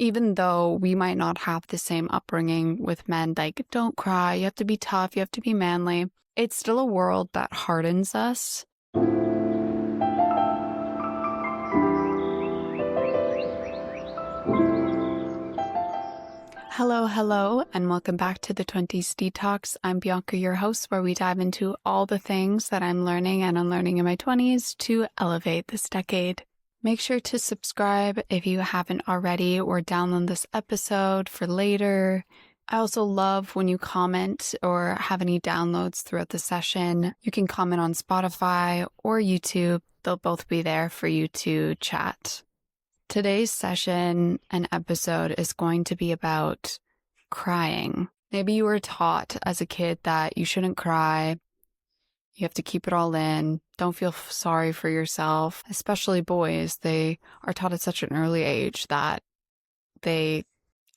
even though we might not have the same upbringing with men, like, don't cry, you have to be tough, you have to be manly, it's still a world that hardens us. Hello, and welcome back to the Twenties Detox. I'm Bianca, your host, where we dive into all the things that I'm learning and unlearning in my 20s to elevate this decade. Make sure to subscribe if you haven't already, or download this episode for later. I also love when you comment or have any downloads throughout the session. You can comment on Spotify or YouTube. They'll both be there for you to chat. Today's session and episode is going to be about crying. Maybe you were taught as a kid that you shouldn't cry. You have to keep it all in. Don't feel sorry for yourself. Especially boys, they are taught at such an early age that they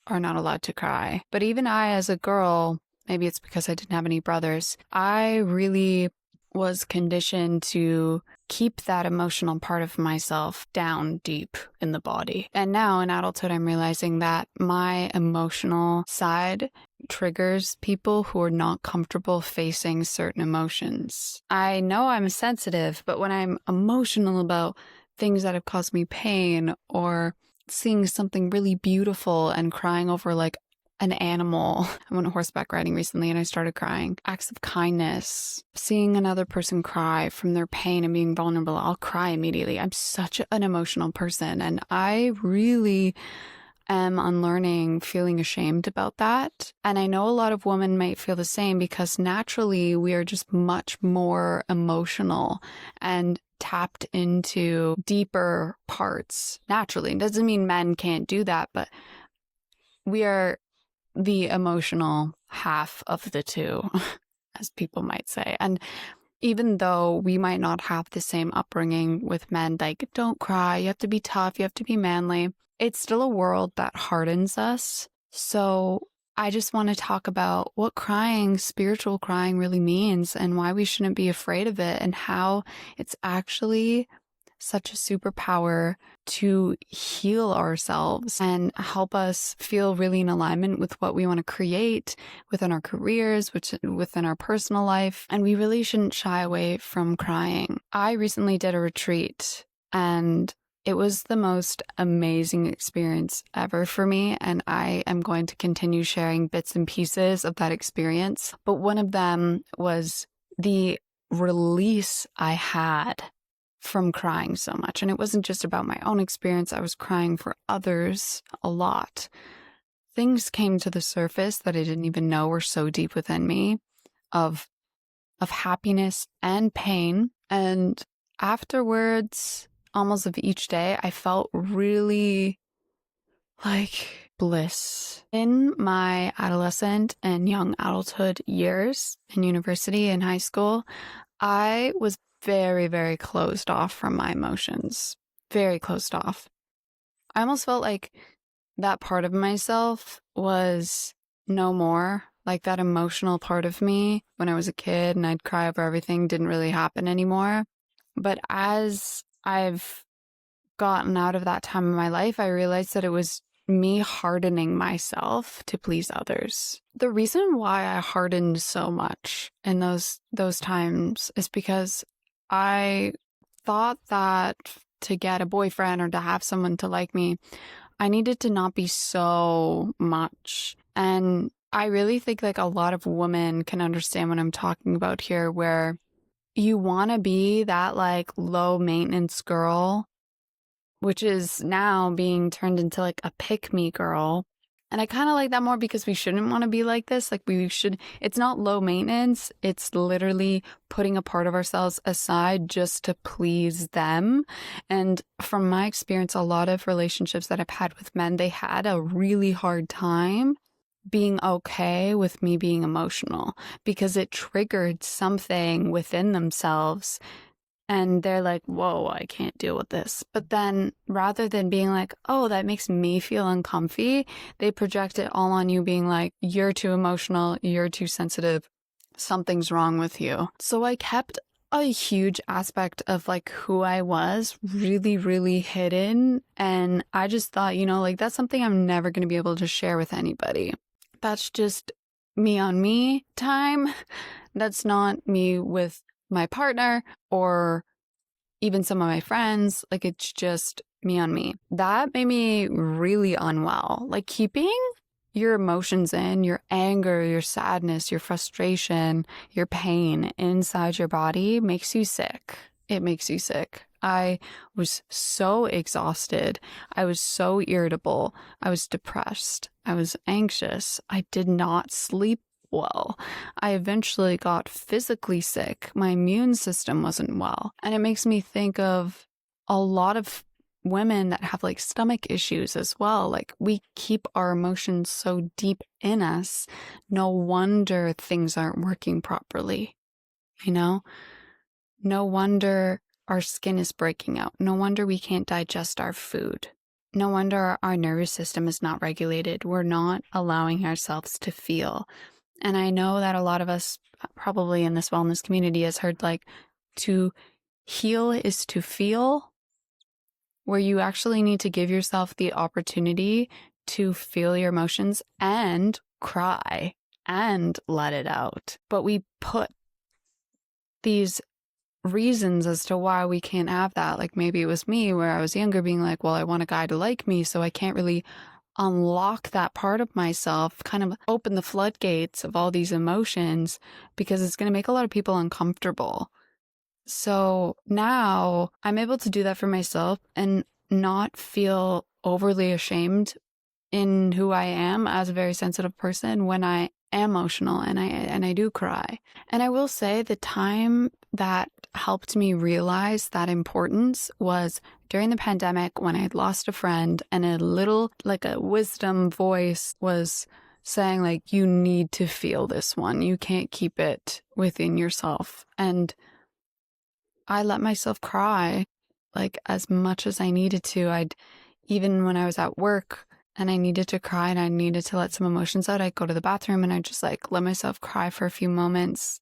are not allowed to cry. But even I, as a girl, maybe it's because I didn't have any brothers, I really was conditioned to keep that emotional part of myself down deep in the body. And now in adulthood, I'm realizing that my emotional side triggers people who are not comfortable facing certain emotions. I know I'm sensitive, but when I'm emotional about things that have caused me pain, or seeing something really beautiful and crying over like an animal. I went horseback riding recently and I started crying. Acts of kindness, seeing another person cry from their pain and being vulnerable, I'll cry immediately. I'm such an emotional person, and I really am unlearning feeling ashamed about that. And I know a lot of women might feel the same, because naturally we are just much more emotional and tapped into deeper parts naturally. It doesn't mean men can't do that, but we are the emotional half of the two, as people might say. And even though we might not have the same upbringing with men, like, don't cry, you have to be tough, you have to be manly, it's still a world that hardens us. So I just want to talk about what crying, spiritual crying, really means, and why we shouldn't be afraid of it, and how it's actually such a superpower to heal ourselves and help us feel really in alignment with what we want to create within our careers, within our personal life. And we really shouldn't shy away from crying. I recently did a retreat, and it was the most amazing experience ever for me, and I am going to continue sharing bits and pieces of that experience. But one of them was the release I had from crying so much. And it wasn't just about my own experience. I was crying for others a lot. Things came to the surface that I didn't even know were so deep within me, of happiness and pain. And afterwards, almost of each day, I felt really like bliss. In my adolescent and young adulthood years, in university and high school, I was very, very closed off from my emotions. Very closed off. I almost felt like that part of myself was no more. Like that emotional part of me when I was a kid and I'd cry over everything didn't really happen anymore. But as I've gotten out of that time in my life, I realized that it was me hardening myself to please others. The reason why I hardened so much in those times is because I thought that to get a boyfriend or to have someone to like me, I needed to not be so much. And I really think like a lot of women can understand what I'm talking about here, where you want to be that like low maintenance girl, which is now being turned into like a pick-me girl. And I kind of like that more, because we shouldn't want to be like this. Like it's not low maintenance. It's literally putting a part of ourselves aside just to please them. And from my experience, a lot of relationships that I've had with men, they had a really hard time being okay with me being emotional, because it triggered something within themselves. And they're like, whoa, I can't deal with this. But then rather than being like, oh, that makes me feel uncomfy, they project it all on you, being like, you're too emotional, you're too sensitive, something's wrong with you. So I kept a huge aspect of like who I was really, really hidden. And I just thought, like that's something I'm never going to be able to share with anybody. That's just me on me time. That's not me with my partner or even some of my friends. Like it's just me on me. That made me really unwell. Like keeping your emotions in, your anger, your sadness, your frustration, your pain inside your body makes you sick. It makes you sick. I was so exhausted. I was so irritable. I was depressed. I was anxious. I did not sleep well. I eventually got physically sick. My immune system wasn't well. And it makes me think of a lot of women that have like stomach issues as well. Like we keep our emotions so deep in us. No wonder things aren't working properly. No wonder our skin is breaking out. No wonder we can't digest our food. No wonder our nervous system is not regulated. We're not allowing ourselves to feel. And I know that a lot of us probably in this wellness community has heard like to heal is to feel, where you actually need to give yourself the opportunity to feel your emotions and cry and let it out. But we put these reasons as to why we can't have that. Like maybe it was me where I was younger being like, well, I want a guy to like me, so I can't really unlock that part of myself, kind of open the floodgates of all these emotions because it's going to make a lot of people uncomfortable. So now I'm able to do that for myself and not feel overly ashamed in who I am as a very sensitive person when I am emotional and I do cry. And I will say the time that helped me realize that importance was during the pandemic when I had lost a friend and a little like a wisdom voice was saying like, you need to feel this one. You can't keep it within yourself. And I let myself cry like as much as I needed to. Even when I was at work and I needed to cry and I needed to let some emotions out, I'd go to the bathroom and I'd just like let myself cry for a few moments,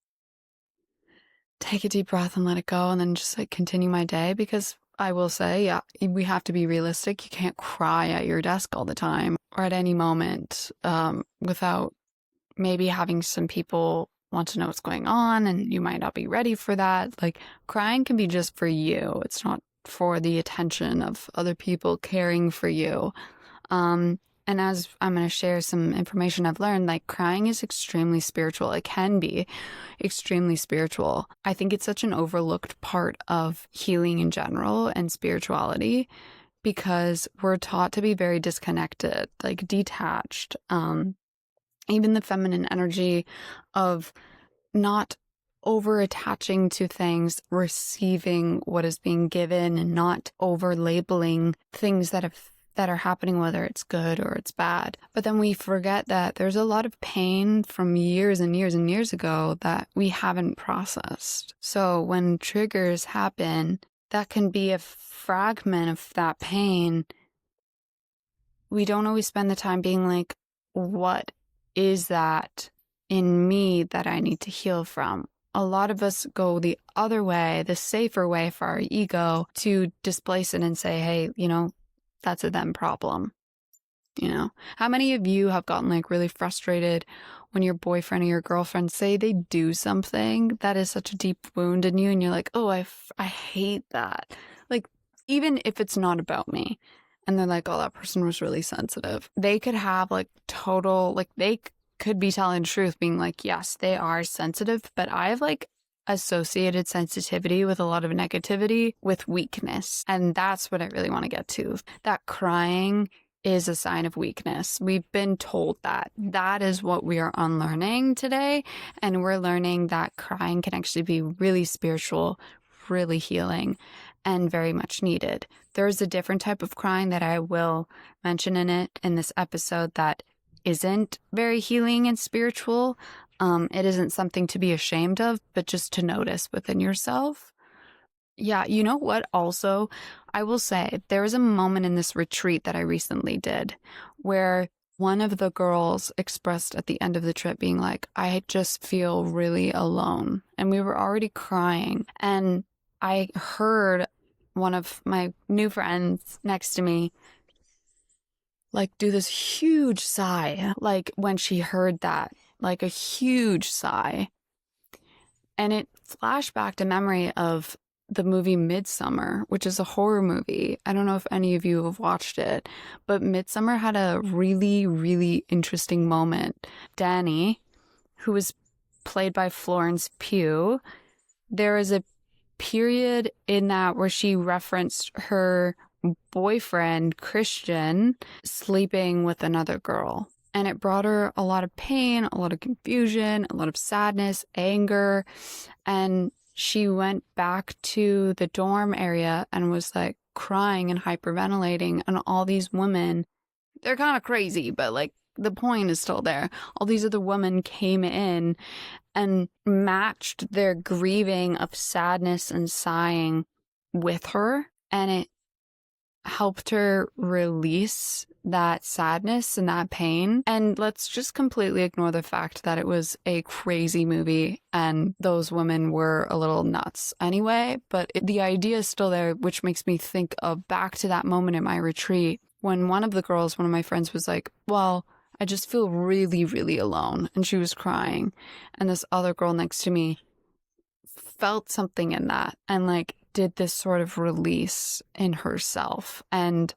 take a deep breath and let it go, and then just like continue my day. Because I will say, yeah, we have to be realistic. You can't cry at your desk all the time or at any moment without maybe having some people want to know what's going on and you might not be ready for that. Like crying can be just for you. It's not for the attention of other people caring for you. And as I'm going to share some information I've learned, like crying is extremely spiritual. It can be extremely spiritual. I think it's such an overlooked part of healing in general and spirituality because we're taught to be very disconnected, like detached. Even the feminine energy of not over attaching to things, receiving what is being given and not over labeling things that are happening, whether it's good or it's bad. But then we forget that there's a lot of pain from years and years and years ago that we haven't processed. So when triggers happen, that can be a fragment of that pain. We don't always spend the time being like, what is that in me that I need to heal from? A lot of us go the other way, the safer way for our ego to displace it and say, hey, that's a them problem. How many of you have gotten like really frustrated when your boyfriend or your girlfriend say they do something that is such a deep wound in you and you're like, oh, I hate that. Like, even if it's not about me. And they're like, oh, that person was really sensitive. They could have like total, like they could be telling the truth being like, yes, they are sensitive, but I have like associated sensitivity with a lot of negativity with weakness. And that's what I really want to get to. That crying is a sign of weakness. We've been told that. That is what we are unlearning today. And we're learning that crying can actually be really spiritual, really healing, and very much needed. There's a different type of crying that I will mention in this episode that isn't very healing and spiritual. It isn't something to be ashamed of, but just to notice within yourself. Yeah, you know what? Also, I will say there was a moment in this retreat that I recently did where one of the girls expressed at the end of the trip being like, I just feel really alone. And we were already crying. And I heard one of my new friends next to me like do this huge sigh, like when she heard that, like a huge sigh. And it flashed back to memory of the movie Midsummer, which is a horror movie. I don't know if any of you have watched it, but Midsummer had a really, really interesting moment. Danny, who was played by Florence Pugh, there is a period in that where she referenced her boyfriend, Christian, sleeping with another girl. And it brought her a lot of pain, a lot of confusion, a lot of sadness, anger. And she went back to the dorm area and was like crying and hyperventilating. And all these women, they're kind of crazy, but like the point is still there. All these other women came in and matched their grieving of sadness and sighing with her. And it helped her release that sadness and that pain. And let's just completely ignore the fact that it was a crazy movie and those women were a little nuts anyway. But the idea is still there, which makes me think of back to that moment at my retreat when one of my friends was like, well, I just feel really, really alone. And she was crying. And this other girl next to me felt something in that and like did this sort of release in herself. And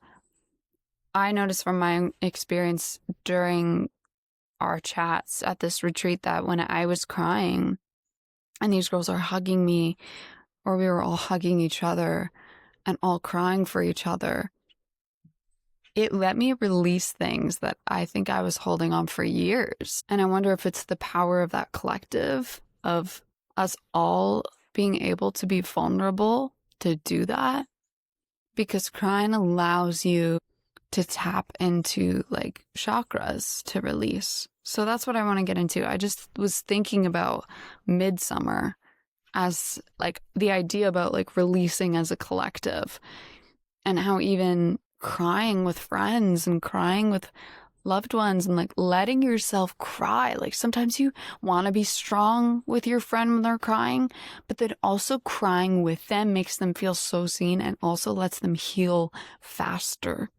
I noticed from my experience during our chats at this retreat that when I was crying and these girls are hugging me, or we were all hugging each other and all crying for each other, it let me release things that I think I was holding on for years. And I wonder if it's the power of that collective, of us all being able to be vulnerable to do that, because crying allows you to tap into like chakras to release. So that's what I want to get into. I just was thinking about Midsummer as like the idea about like releasing as a collective, and how even crying with friends and crying with loved ones and like letting yourself cry. Like sometimes you want to be strong with your friend when they're crying, but then also crying with them makes them feel so seen and also lets them heal faster.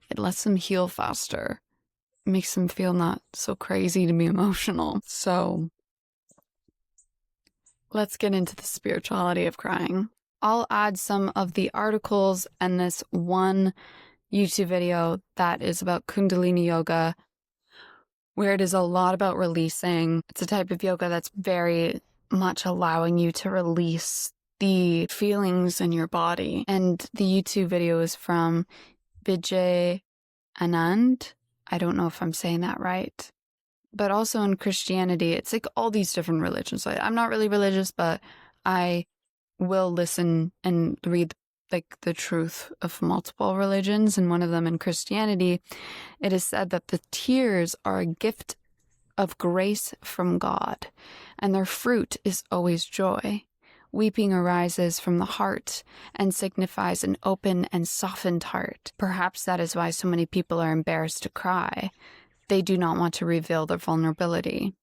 It lets them heal faster. It makes them feel not so crazy to be emotional. So let's get into the spirituality of crying. I'll add some of the articles and this one YouTube video that is about kundalini yoga, where it is a lot about releasing. It's a type of yoga that's very much allowing you to release the feelings in your body. And the YouTube video is from Vijay Anand. I don't know if I'm saying that right. But also in Christianity, it's like all these different religions. So I'm not really religious, but I will listen and read like the truth of multiple religions. And one of them in Christianity, it is said that the tears are a gift of grace from God, and their fruit is always joy. Weeping arises from the heart and signifies an open and softened heart. Perhaps that is why so many people are embarrassed to cry. They do not want to reveal their vulnerability.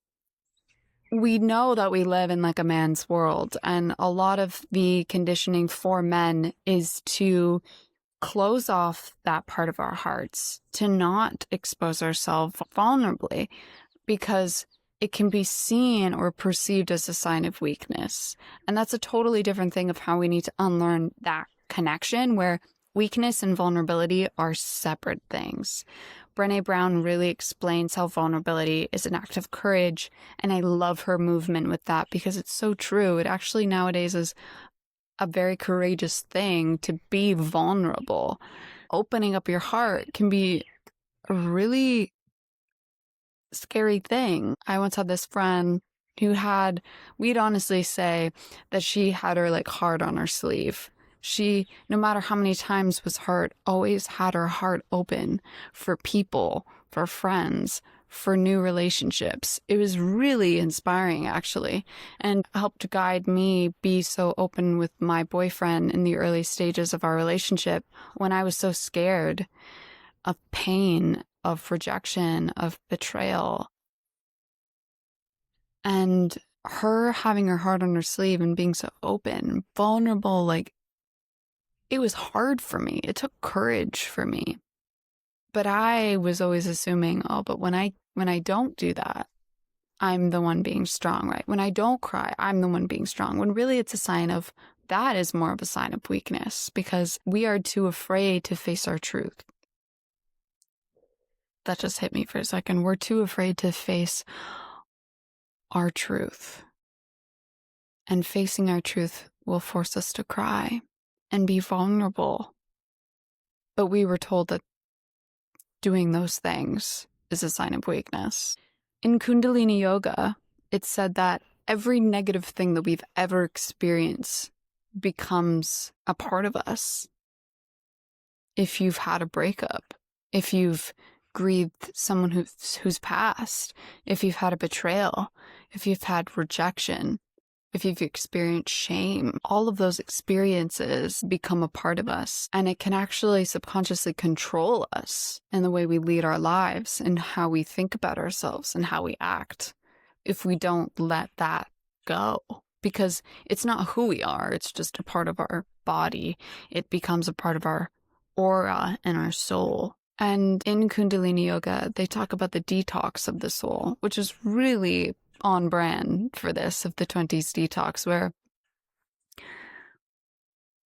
We know that we live in like a man's world, and a lot of the conditioning for men is to close off that part of our hearts, to not expose ourselves vulnerably, because it can be seen or perceived as a sign of weakness. And that's a totally different thing of how we need to unlearn that connection, where weakness and vulnerability are separate things. Brené Brown really explains how vulnerability is an act of courage, and I love her movement with that because it's so true. It actually nowadays is a very courageous thing to be vulnerable. Opening up your heart can be a really scary thing. I once had this friend who we'd honestly say that she had her like heart on her sleeve. She, no matter how many times was hurt, always had her heart open for people, for friends, for new relationships. It was really inspiring, actually, and helped guide me be so open with my boyfriend in the early stages of our relationship when I was so scared of pain of rejection, of betrayal. And her having her heart on her sleeve and being so open and vulnerable, like, it was hard for me. It took courage for me. But I was always assuming, oh, but when I don't do that, I'm the one being strong, right? When I don't cry, I'm the one being strong. When really it's a sign of, that is more of a sign of weakness, because we are too afraid to face our truth. That just hit me for a second. We're too afraid to face our truth. And facing our truth will force us to cry and be vulnerable. But we were told that doing those things is a sign of weakness. In Kundalini Yoga, it's said that every negative thing that we've ever experienced becomes a part of us. If you've had a breakup, if you've grieved someone who's passed, if you've had a betrayal, if you've had rejection, if you've experienced shame, all of those experiences become a part of us, and it can actually subconsciously control us in the way we lead our lives and how we think about ourselves and how we act if we don't let that go. Because it's not who we are, it's just a part of our body. It becomes a part of our aura and our soul. And in Kundalini Yoga, they talk about the detox of the soul, which is really on brand for this, of the 20s Detox, where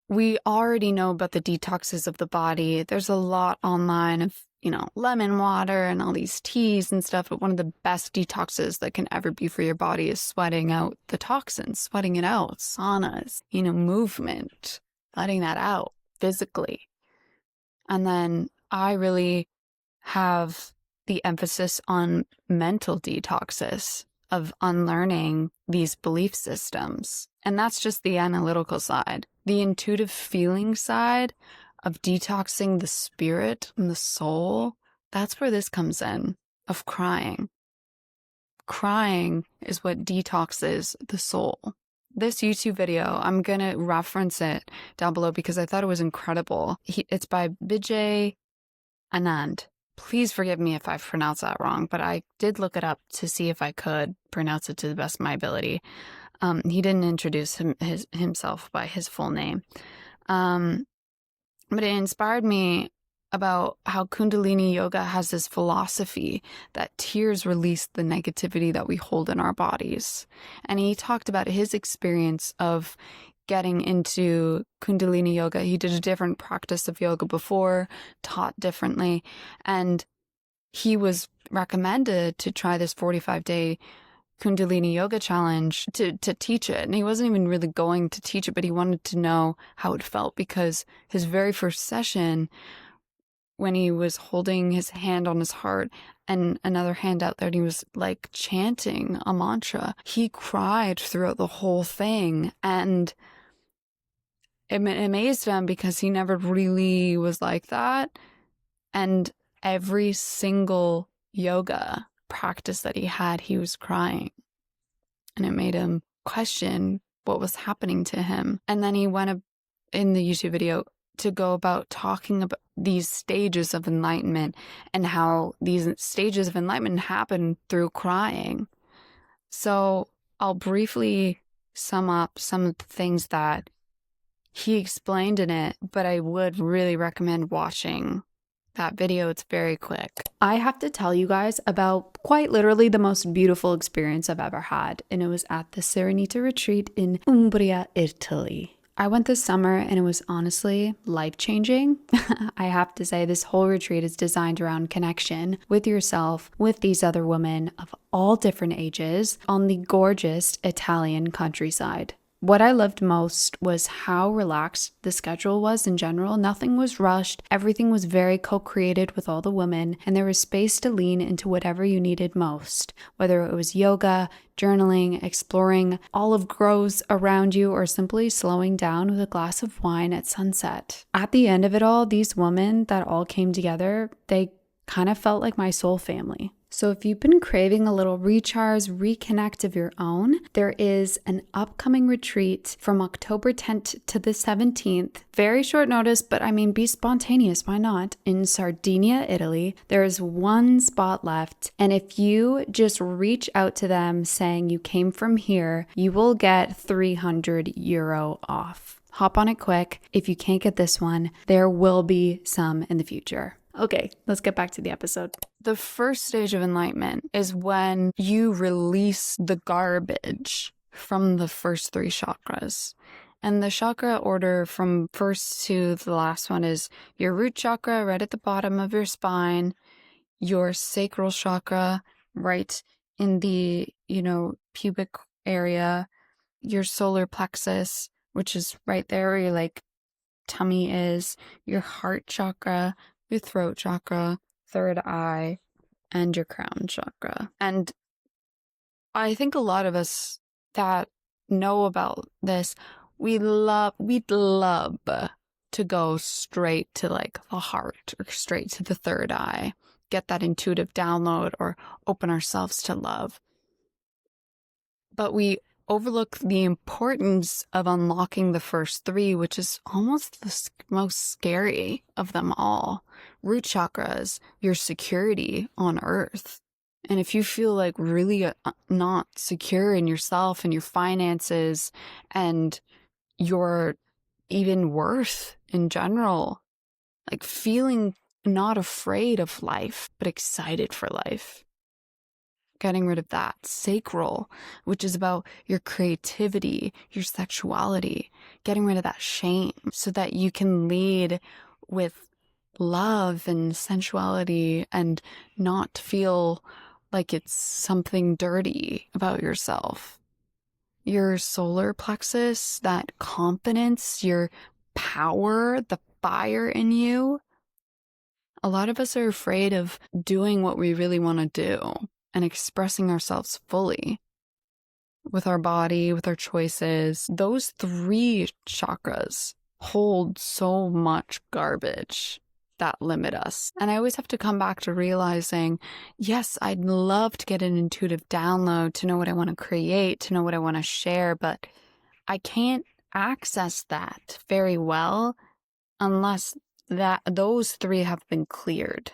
we already know about the detoxes of the body. There's a lot online of, lemon water and all these teas and stuff, but one of the best detoxes that can ever be for your body is sweating out the toxins, sweating it out, saunas, movement, letting that out physically. And then I really have the emphasis on mental detoxes, of unlearning these belief systems. And that's just the analytical side. The intuitive feeling side of detoxing the spirit and the soul, that's where this comes in, of crying. Crying is what detoxes the soul. This YouTube video, I'm going to reference it down below because I thought it was incredible. It's by Vijay Anand. Please forgive me if I've pronounced that wrong, but I did look it up to see if I could pronounce it to the best of my ability. He didn't introduce himself by his full name. But it inspired me about how Kundalini Yoga has this philosophy that tears release the negativity that we hold in our bodies. And he talked about his experience of getting into Kundalini Yoga. He did a different practice of yoga before, taught differently, and he was recommended to try this 45-day Kundalini Yoga challenge to teach it. And he wasn't even really going to teach it, but he wanted to know how it felt, because his very first session, when he was holding his hand on his heart and another hand out there, and he was like chanting a mantra, he cried throughout the whole thing. And it amazed him because he never really was like that. And every single yoga practice that he had, he was crying. And it made him question what was happening to him. And then he went up in the YouTube video to go about talking about these stages of enlightenment and how these stages of enlightenment happen through crying. So I'll briefly sum up some of the things that he explained in it, but I would really recommend watching that video. It's very quick. I have to tell you guys about quite literally the most beautiful experience I've ever had, and it was at the Serenita retreat in Umbria, Italy. I went this summer and it was honestly life-changing. I have to say, this whole retreat is designed around connection with yourself, with these other women of all different ages on the gorgeous Italian countryside. What I loved most was how relaxed the schedule was in general. Nothing was rushed. Everything was very co-created with all the women, and there was space to lean into whatever you needed most, whether it was yoga, journaling, exploring olive groves around you, or simply slowing down with a glass of wine at sunset. At the end of it all, these women that all came together, they kind of felt like my soul family. So if you've been craving a little recharge, reconnect of your own, there is an upcoming retreat from October 10th to the 17th. Very short notice, but I mean, be spontaneous. Why not? In Sardinia, Italy. There is one spot left. And if you just reach out to them saying you came from here, you will get €300 off. Hop on it quick. If you can't get this one, there will be some in the future. Okay, let's get back to the episode. The first stage of enlightenment is when you release the garbage from the first three chakras. And the chakra order from first to the last one is your root chakra right at the bottom of your spine, your sacral chakra right in the, pubic area, your solar plexus, which is right there where your tummy is, your heart chakra, your throat chakra, third eye, and your crown chakra. And I think a lot of us that know about this, we'd love to go straight to the heart or straight to the third eye, get that intuitive download or open ourselves to love. But we overlook the importance of unlocking the first three, which is almost the most scary of them all. Root chakra is your security on earth. And if you feel really not secure in yourself and your finances and your even worth in general, feeling not afraid of life, but excited for life. Getting rid of that sacral, which is about your creativity, your sexuality, getting rid of that shame so that you can lead with love and sensuality and not feel like it's something dirty about yourself. Your solar plexus, that confidence, your power, the fire in you. A lot of us are afraid of doing what we really want to do and expressing ourselves fully with our body, with our choices. Those three chakras hold so much garbage that limit us. And I always have to come back to realizing, yes, I'd love to get an intuitive download to know what I want to create, to know what I want to share, but I can't access that very well unless those three have been cleared.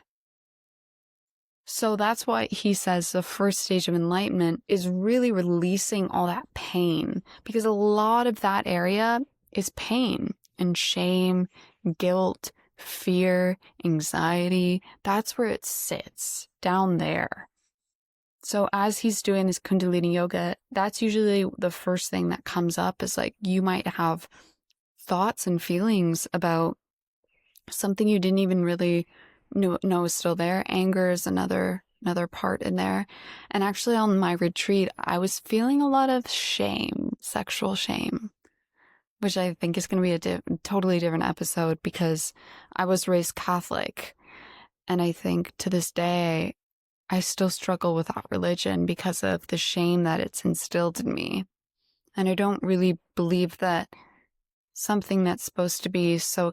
So that's why he says the first stage of enlightenment is really releasing all that pain, because a lot of that area is pain and shame, guilt, fear, anxiety. That's where it sits, down there. So as he's doing this kundalini yoga, that's usually the first thing that comes up is you might have thoughts and feelings about something you didn't even really know is still there. Anger is another part in there. And actually on my retreat, I was feeling a lot of shame, sexual shame, which I think is going to be a totally different episode because I was raised Catholic. And I think to this day, I still struggle with that religion because of the shame that it's instilled in me. And I don't really believe that something that's supposed to be so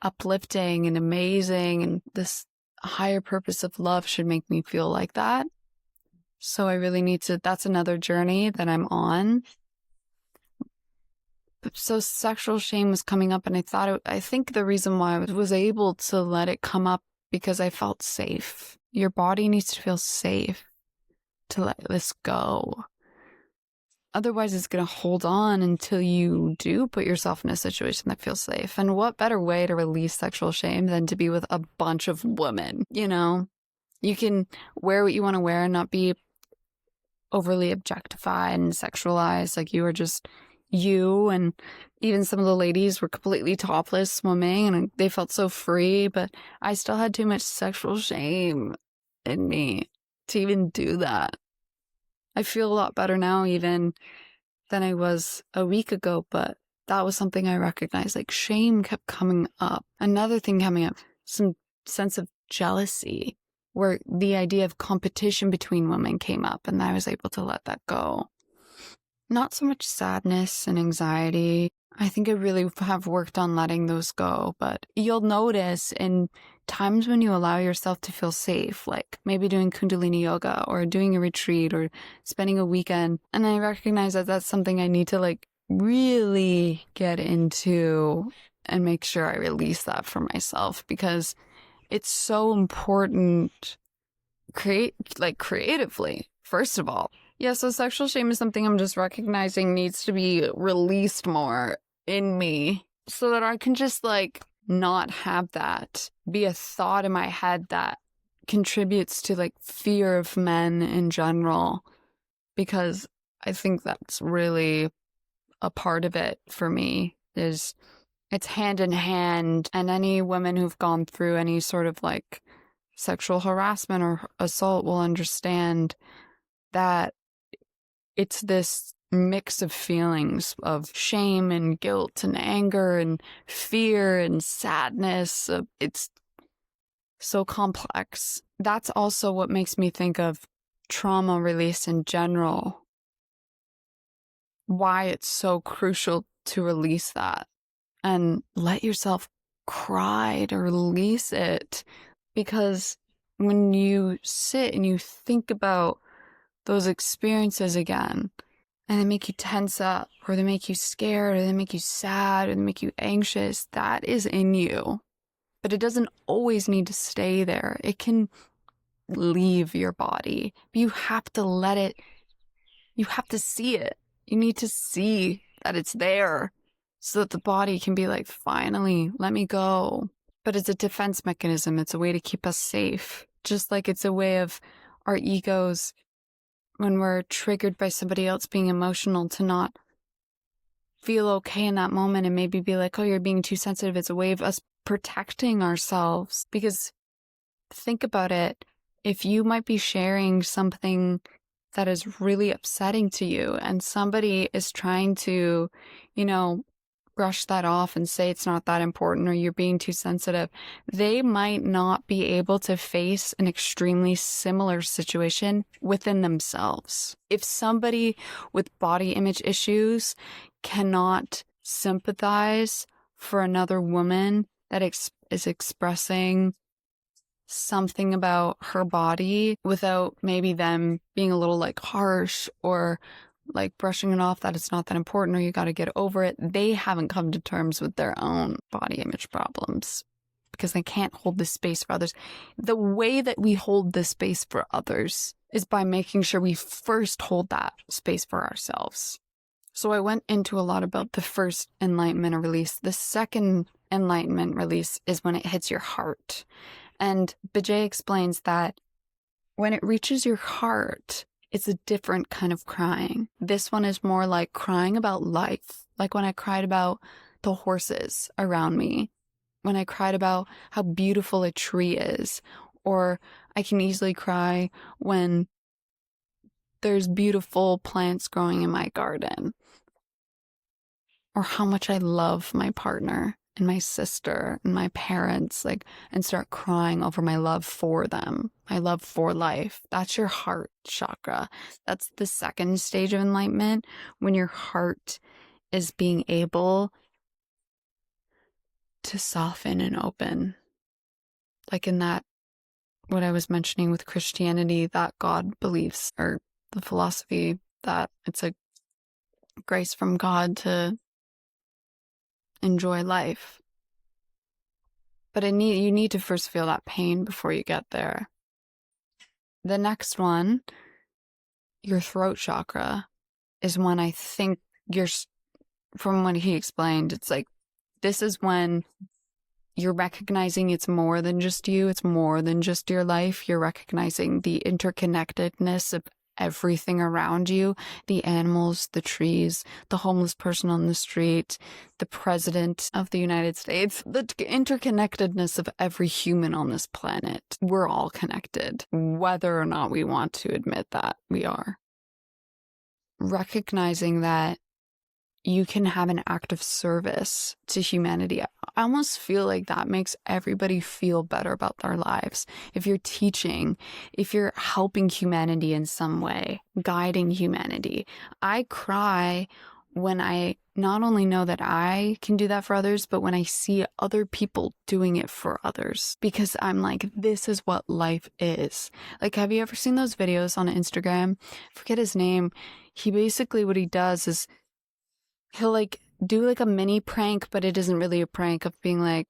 uplifting and amazing and this higher purpose of love should make me feel like that. So I really need to, that's another journey that I'm on. So sexual shame was coming up, and I think the reason why I was able to let it come up because I felt safe. Your body needs to feel safe to let this go. Otherwise, it's going to hold on until you do put yourself in a situation that feels safe. And what better way to release sexual shame than to be with a bunch of women? You can wear what you want to wear and not be overly objectified and sexualized. You are just you. And even some of the ladies were completely topless swimming and they felt so free, but I still had too much sexual shame in me to even do that. I feel a lot better now even than I was a week ago, but that was something I recognized. Shame kept coming up. Another thing coming up, some sense of jealousy, where the idea of competition between women came up, and I was able to let that go. Not so much sadness and anxiety. I think I really have worked on letting those go, but you'll notice in times when you allow yourself to feel safe, like maybe doing kundalini yoga or doing a retreat or spending a weekend, and I recognize that that's something I need to like really get into and make sure I release that for myself, because it's so important creatively, first of all. Yeah, so sexual shame is something I'm just recognizing needs to be released more in me so that I can just like not have that be a thought in my head that contributes to like fear of men in general, because I think that's really a part of it for me. Is it's hand in hand, and any women who've gone through any sort of like sexual harassment or assault will understand that it's this mix of feelings of shame and guilt and anger and fear and sadness. It's so complex. That's also what makes me think of trauma release in general. Why it's so crucial to release that and let yourself cry to release it. Because when you sit and you think about those experiences again, and they make you tense up, or they make you scared, or they make you sad, or they make you anxious, that is in you. But it doesn't always need to stay there. It can leave your body. But you have to let it, you have to see it. You need to see that it's there so that the body can be like, finally, let me go. But it's a defense mechanism. It's a way to keep us safe. Just like it's a way of our egos, when we're triggered by somebody else being emotional, to not feel okay in that moment and maybe be like, oh, you're being too sensitive. It's a way of us protecting ourselves. Because think about it. If you might be sharing something that is really upsetting to you and somebody is trying to, brush that off and say it's not that important or you're being too sensitive, they might not be able to face an extremely similar situation within themselves. If somebody with body image issues cannot sympathize for another woman that is expressing something about her body without maybe them being a little like harsh or like brushing it off that it's not that important or you got to get over it, they haven't come to terms with their own body image problems because they can't hold this space for others. The way that we hold this space for others is by making sure we first hold that space for ourselves. So I went into a lot about the first enlightenment or release. The second enlightenment release is when it hits your heart. And Bijay explains that when it reaches your heart, it's a different kind of crying. This one is more like crying about life. Like when I cried about the horses around me, when I cried about how beautiful a tree is, or I can easily cry when there's beautiful plants growing in my garden, or how much I love my partner and my sister and my parents, and start crying over my love for them, my love for life. That's your heart chakra. That's the second stage of enlightenment, when your heart is being able to soften and open. Like in that, what I was mentioning with Christianity, that God believes, or the philosophy that it's a grace from God to enjoy life. But you need to first feel that pain before you get there. The next one, your throat chakra, is when I think from what he explained, it's like, this is when you're recognizing it's more than just you, it's more than just your life. You're recognizing the interconnectedness of everything around you, the animals, the trees, the homeless person on the street, the president of the United States, the interconnectedness of every human on this planet. We're all connected, whether or not we want to admit that we are. Recognizing that you can have an act of service to humanity. I almost feel like that makes everybody feel better about their lives. If you're teaching, if you're helping humanity in some way, guiding humanity. I cry when I not only know that I can do that for others, but when I see other people doing it for others, because I'm like, this is what life is. Like, have you ever seen those videos on Instagram? I forget his name. He basically, what he does is he'll like do like a mini prank, but it isn't really a prank, of being like,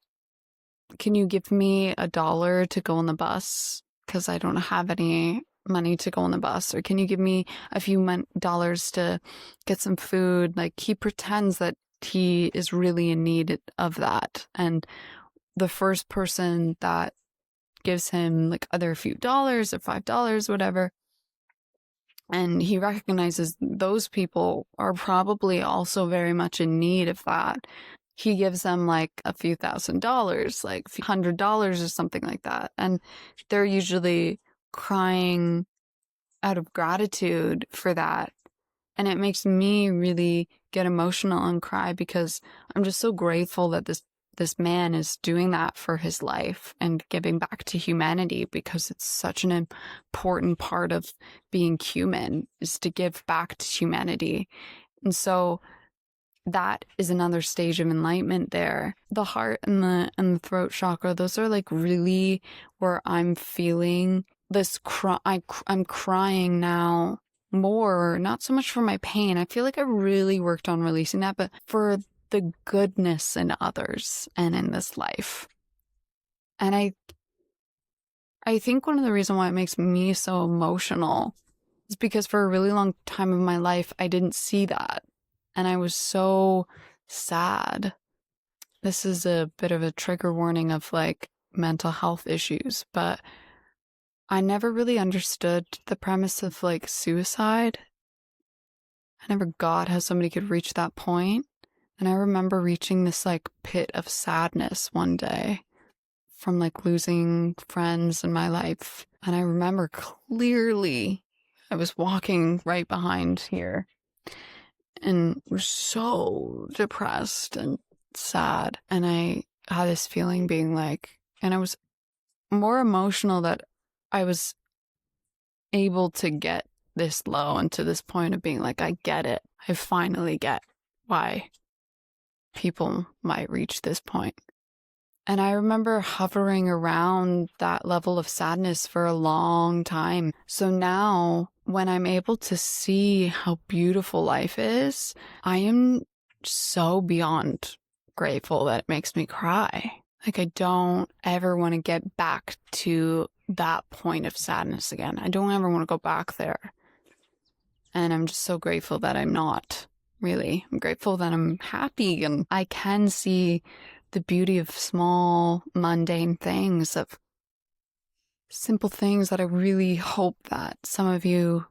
can you give me $1 to go on the bus? Because I don't have any money to go on the bus. Or can you give me a few dollars to get some food? Like, he pretends that he is really in need of that. And the first person that gives him like either a few dollars or $5, whatever, and he recognizes those people are probably also very much in need of that, he gives them like a few $1,000s, like $100 or something like that. And they're usually crying out of gratitude for that. And it makes me really get emotional and cry, because I'm just so grateful that this man is doing that for his life and giving back to humanity, because it's such an important part of being human, is to give back to humanity. And so that is another stage of enlightenment there. The heart and the throat chakra, those are like really where I'm feeling this I'm crying now more, not so much for my pain. I feel like I really worked on releasing that, but for the goodness in others and in this life. And I think one of the reasons why it makes me so emotional is because for a really long time of my life, I didn't see that. And I was so sad. This is a bit of a trigger warning of like mental health issues, but I never really understood the premise of like suicide. I never got how somebody could reach that point. And I remember reaching this like pit of sadness one day from like losing friends in my life. And I remember clearly I was walking right behind here and was so depressed and sad. And I had this feeling being like, and I was more emotional that I was able to get this low and to this point of being like, I get it. I finally get why people might reach this point. And I remember hovering around that level of sadness for a long time. So now, when I'm able to see how beautiful life is, I am so beyond grateful that it makes me cry. Like, I don't ever want to get back to that point of sadness again. I don't ever want to go back there. And I'm just so grateful that I'm not, really. I'm grateful that I'm happy and I can see the beauty of small, mundane things, of simple things that I really hope that some of you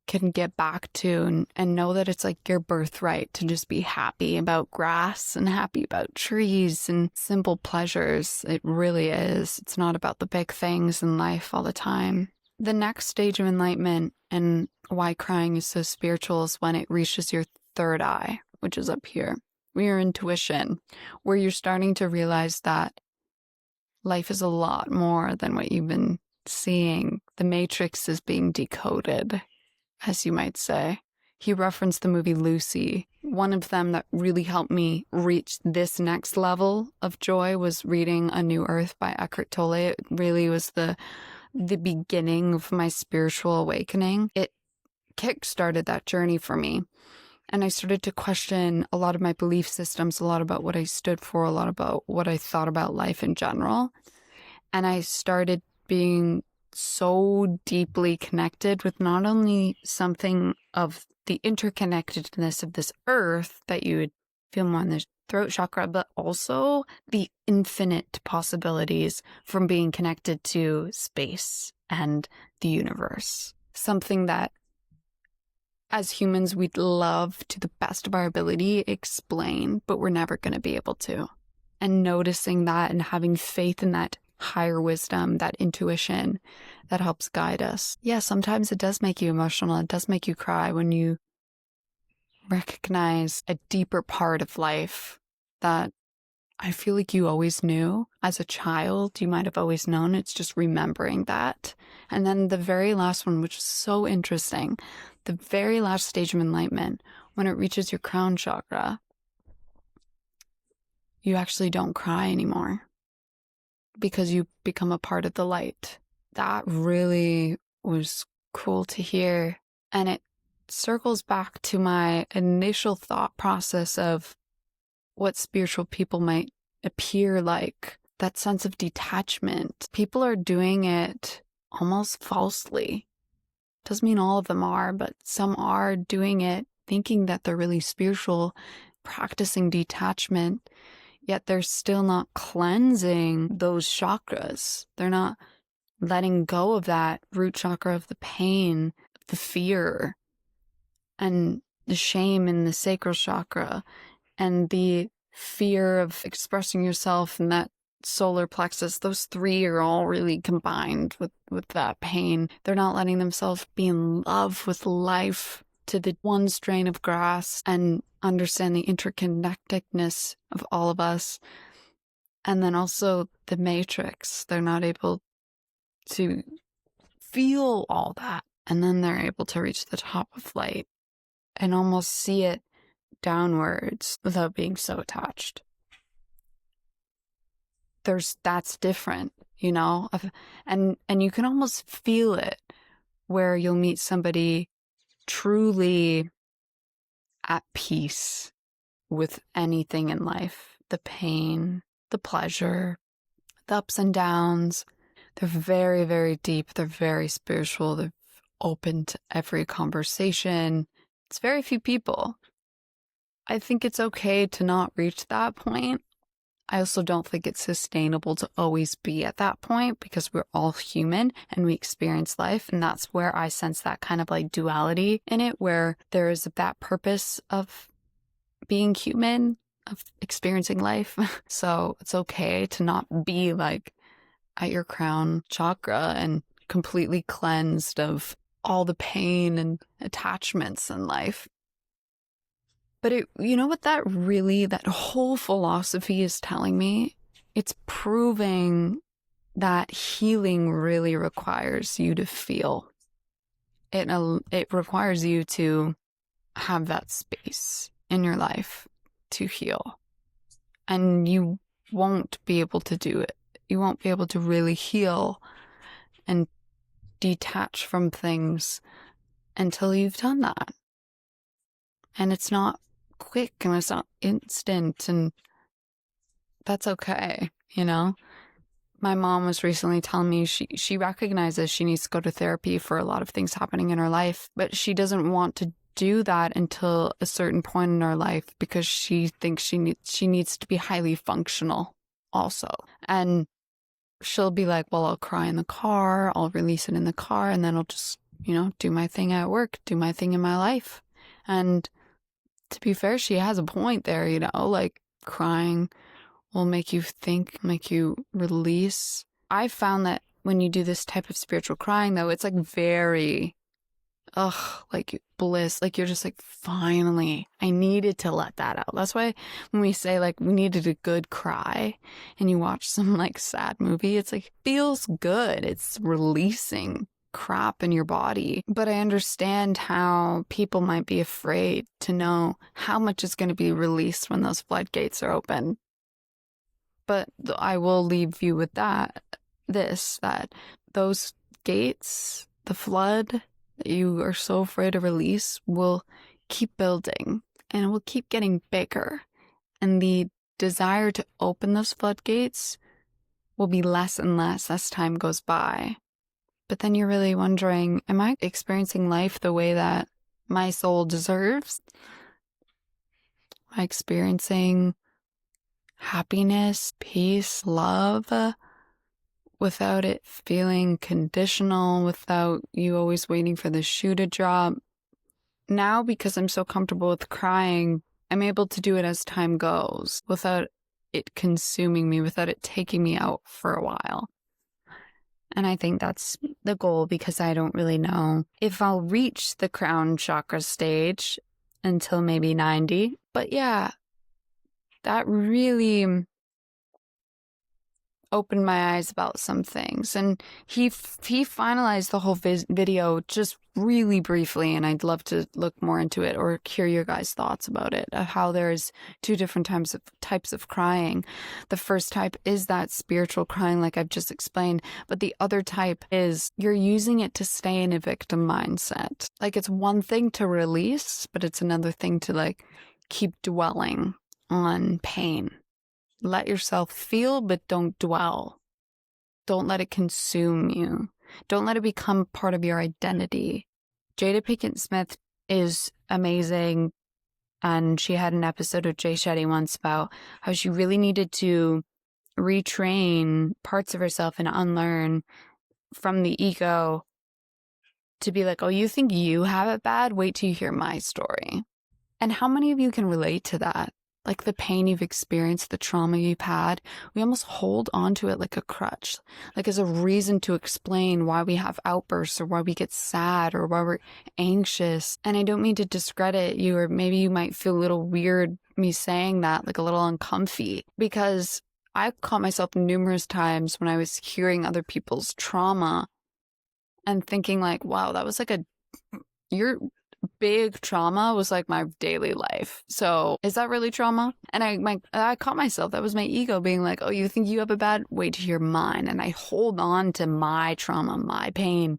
can get back to, and know that it's like your birthright to just be happy about grass and happy about trees and simple pleasures. It really is. It's not about the big things in life all the time. The next stage of enlightenment, and why crying is so spiritual, is when it reaches your third eye, which is up here. Your intuition, where you're starting to realize that life is a lot more than what you've been seeing. The matrix is being decoded, as you might say. He referenced the movie Lucy. One of them that really helped me reach this next level of joy was reading A New Earth by Eckhart Tolle. It really was the beginning of my spiritual awakening. It kick-started that journey for me. And I started to question a lot of my belief systems, a lot about what I stood for, a lot about what I thought about life in general. And I started being so deeply connected with not only something of the interconnectedness of this earth that you would feel more in the throat chakra, but also the infinite possibilities from being connected to space and the universe. Something that as humans, we'd love to the best of our ability explain, but we're never going to be able to. And noticing that and having faith in that higher wisdom, that intuition that helps guide us. Yeah, sometimes it does make you emotional. It does make you cry when you recognize a deeper part of life that I feel like you always knew. As a child, you might have always known. It's just remembering that. And then the very last one, which is so interesting, the very last stage of enlightenment, when it reaches your crown chakra, you actually don't cry anymore because you become a part of the light. That really was cool to hear. And it circles back to my initial thought process of what spiritual people might appear like. That sense of detachment. People are doing it almost falsely. Doesn't mean all of them are, but some are doing it thinking that they're really spiritual, practicing detachment, yet they're still not cleansing those chakras. They're not letting go of that root chakra of the pain, the fear, and the shame in the sacral chakra, and the fear of expressing yourself in that solar plexus. Those three are all really combined with that pain. They're not letting themselves be in love with life to the one strain of grass and understand the interconnectedness of all of us. And then also the matrix. They're not able to feel all that. And then they're able to reach the top of light and almost see it downwards without being so attached. That's different, and you can almost feel it where you'll meet somebody truly at peace with anything in life, the pain, the pleasure, the ups and downs. They're very, very deep. They're very spiritual. They're open to every conversation. It's very few people. I think it's okay to not reach that point. I also don't think it's sustainable to always be at that point because we're all human and we experience life. And that's where I sense that kind of like duality in it, where there is that purpose of being human, of experiencing life. So it's okay to not be like at your crown chakra and completely cleansed of all the pain and attachments in life. But you know what that whole philosophy is telling me? It's proving that healing really requires you to feel. It requires you to have that space in your life to heal. And you won't be able to do it. You won't be able to really heal and detach from things until you've done that. And it's not quick and it's not instant, and that's okay, My mom was recently telling me she recognizes she needs to go to therapy for a lot of things happening in her life, but she doesn't want to do that until a certain point in her life because she thinks she needs to be highly functional also. And she'll be like, well, I'll cry in the car, I'll release it in the car, and then I'll just, do my thing at work, do my thing in my life. And to be fair, she has a point there, like crying will make you think, make you release. I found that when you do this type of spiritual crying, though, it's like very, like bliss. Like you're just like, finally, I needed to let that out. That's why when we say like we needed a good cry and you watch some like sad movie, it's like feels good. It's releasing crap in your body. But I understand how people might be afraid to know how much is going to be released when those floodgates are open. But I will leave you with that those gates, the flood that you are so afraid to release, will keep building and it will keep getting bigger. And the desire to open those floodgates will be less and less as time goes by. But then you're really wondering, am I experiencing life the way that my soul deserves? Am I experiencing happiness, peace, love, without it feeling conditional, without you always waiting for the shoe to drop? Now, because I'm so comfortable with crying, I'm able to do it as time goes without it consuming me, without it taking me out for a while. And I think that's the goal, because I don't really know if I'll reach the crown chakra stage until maybe 90. But yeah, that really, opened my eyes about some things. And he finalized the whole video just really briefly, and I'd love to look more into it or hear your guys' thoughts about it, of how there's two different types of crying. The first type is that spiritual crying, like I've just explained, but the other type is you're using it to stay in a victim mindset. Like, it's one thing to release, but it's another thing to like keep dwelling on pain. Let yourself feel, but don't dwell. Don't let it consume you. Don't let it become part of your identity. Jada Pinkett Smith is amazing, and she had an episode with Jay Shetty once about how she really needed to retrain parts of herself and unlearn from the ego to be like, oh, you think you have it bad? Wait till you hear my story. And how many of you can relate to that? Like the pain you've experienced, the trauma you've had, we almost hold on to it like a crutch, like as a reason to explain why we have outbursts or why we get sad or why we're anxious. And I don't mean to discredit you, or maybe you might feel a little weird me saying that, like a little uncomfy, because I caught myself numerous times when I was hearing other people's trauma and thinking like, wow, that was like your big trauma was like my daily life. So is that really trauma? And I caught myself. That was my ego being like, oh, you think you have a bad? Wait to hear mine. And I hold on to my trauma, my pain.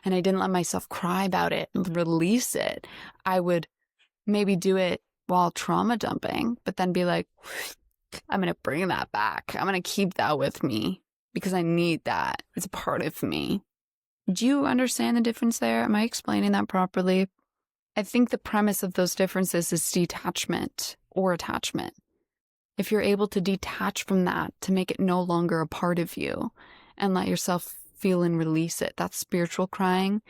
And I didn't let myself cry about it and release it. I would maybe do it while trauma dumping, but then be like, I'm going to bring that back. I'm going to keep that with me because I need that. It's a part of me. Do you understand the difference there? Am I explaining that properly? I think the premise of those differences is detachment or attachment. If you're able to detach from that, to make it no longer a part of you and let yourself feel and release it, that's spiritual crying.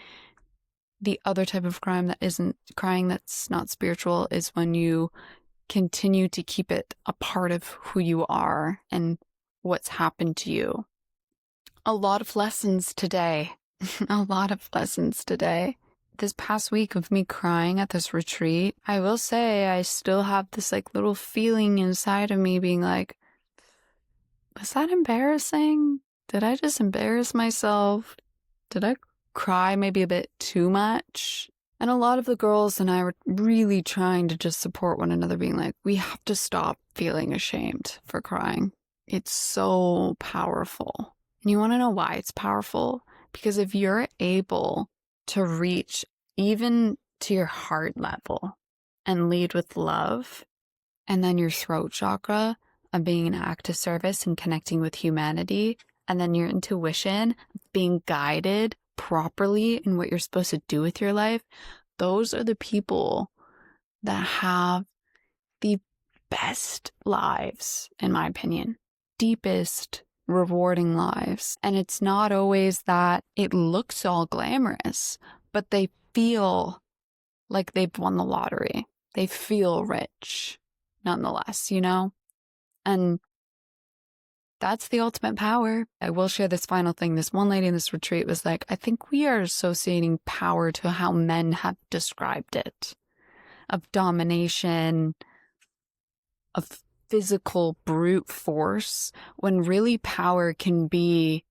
The other type of crying that isn't crying, that's not spiritual, is when you continue to keep it a part of who you are and what's happened to you. A lot of lessons today. A lot of lessons today. This past week of me crying at this retreat, I will say I still have this like little feeling inside of me being like, was that embarrassing? Did I just embarrass myself? Did I cry maybe a bit too much? And a lot of the girls and I were really trying to just support one another, being like, we have to stop feeling ashamed for crying. It's so powerful. And you want to know why it's powerful? Because if you're able to reach even to your heart level and lead with love, and then your throat chakra of being an act of service and connecting with humanity, and then your intuition, being guided properly in what you're supposed to do with your life, those are the people that have the best lives, in my opinion, deepest, rewarding lives. And it's not always that it looks all glamorous, but they feel like they've won the lottery. They feel rich nonetheless, you know? And that's the ultimate power. I will share this final thing. This one lady in this retreat was like, I think we are associating power to how men have described it, of domination, of physical brute force, when really power can be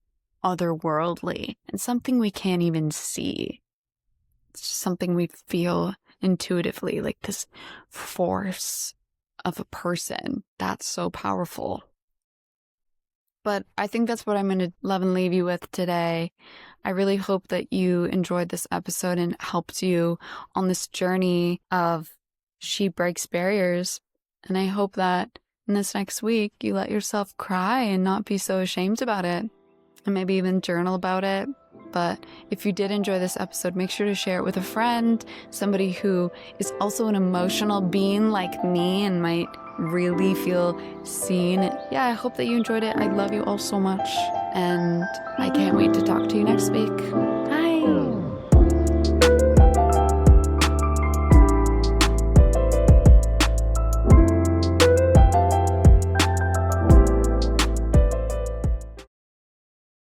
otherworldly and something we can't even see. It's just something we feel intuitively, like this force of a person. That's so powerful. But I think that's what I'm going to love and leave you with today. I really hope that you enjoyed this episode and it helped you on this journey of She Breaks Barriers. And I hope that in this next week, you let yourself cry and not be so ashamed about it, and maybe even journal about it. But if you did enjoy this episode, make sure to share it with a friend, somebody who is also an emotional being like me and might really feel seen. Yeah, I hope that you enjoyed it. I love you all so much, and I can't wait to talk to you next week. Bye.